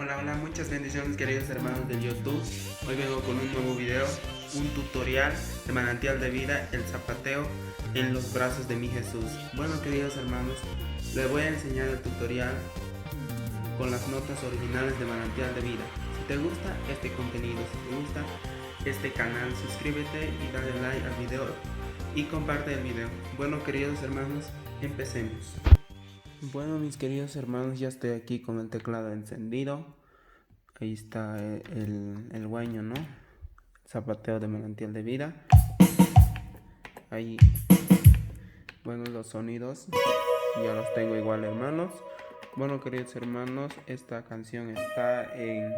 Hola, hola, muchas bendiciones queridos hermanos del YouTube. Hoy vengo con un nuevo video, un tutorial de manantial de vida, el zapateo en los brazos de mi Jesús. Bueno queridos hermanos, les voy a enseñar el tutorial con las notas originales de manantial de vida. Si te gusta este contenido, si te gusta este canal, suscríbete y dale like al video y comparte el video. Bueno queridos hermanos, empecemos. Bueno mis queridos hermanos, ya estoy aquí con el teclado encendido. Ahí está el guaño, ¿no? Zapateo de manantial de vida. Ahí, bueno, los sonidos ya los tengo igual, hermanos. Bueno queridos hermanos, esta canción está en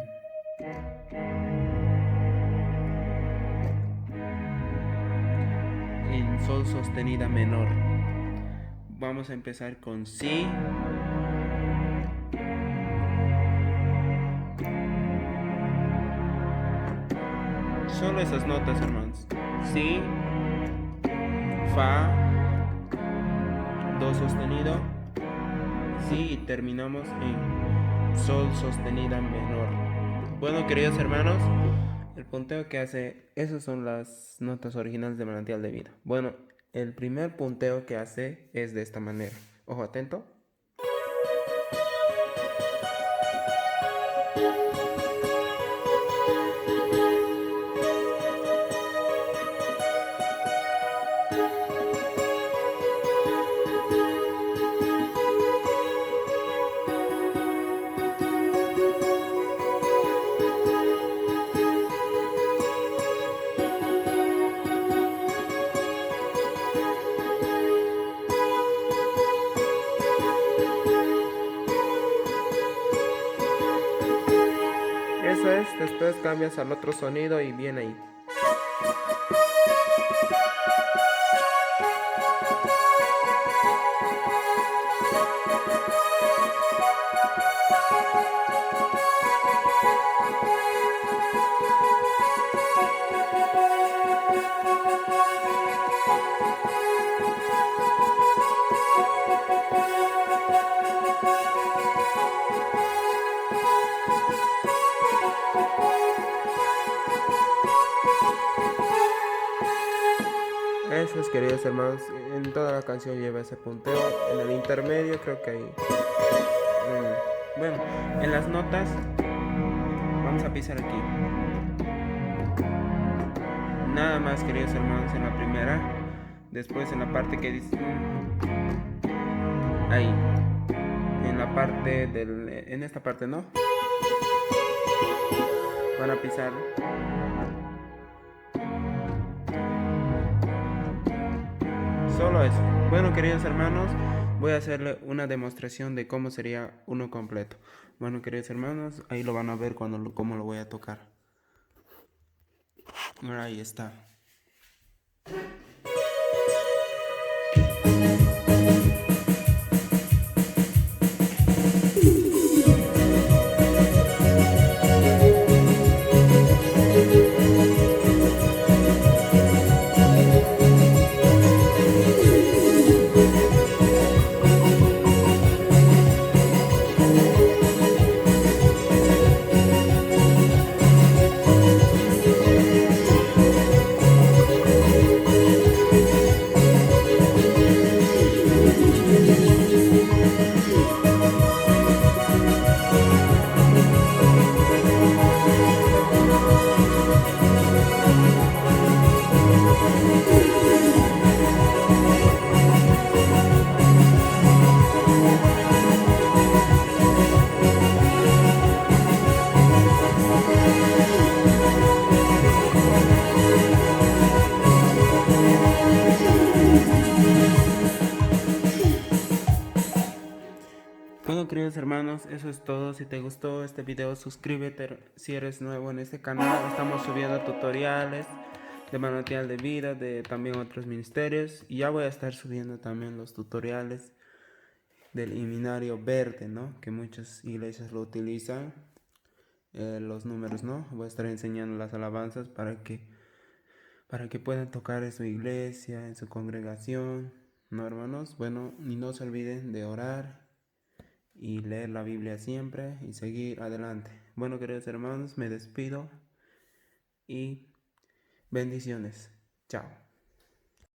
sol sostenida menor. Vamos a empezar con si. Solo esas notas, hermanos. Si, fa, do sostenido, si, y terminamos en sol sostenida menor. Bueno queridos hermanos, el punteo que hace, esas son las notas originales de manantial de vida. Bueno, el primer punteo que hace es de esta manera. Ojo atento. Eso es, después cambias al otro sonido y viene ahí. Eso es, queridos hermanos, en toda la canción lleva ese punteo. En el intermedio creo que hay... bueno, en las notas vamos a pisar aquí. Nada más, queridos hermanos, en la primera. Después en la parte que dice... ahí. En la parte del... en esta parte, ¿no? Van a pisar. Solo eso. Bueno queridos hermanos, voy a hacerle una demostración de cómo sería uno completo. Bueno queridos hermanos, ahí lo van a ver cómo lo voy a tocar. Ahí está. Bueno queridos hermanos, eso es todo. Si te gustó este video, suscríbete si eres nuevo en este canal. Estamos subiendo tutoriales de manantial de vida, de también otros ministerios. Y ya voy a estar subiendo también los tutoriales del himnario verde, ¿no? Que muchas iglesias lo utilizan. Los números, ¿no? Voy a estar enseñando las alabanzas para que puedan tocar en su iglesia, en su congregación, ¿no hermanos? Bueno, y no se olviden de orar y leer la Biblia siempre y seguir adelante. Bueno, queridos hermanos, me despido y bendiciones. Chao.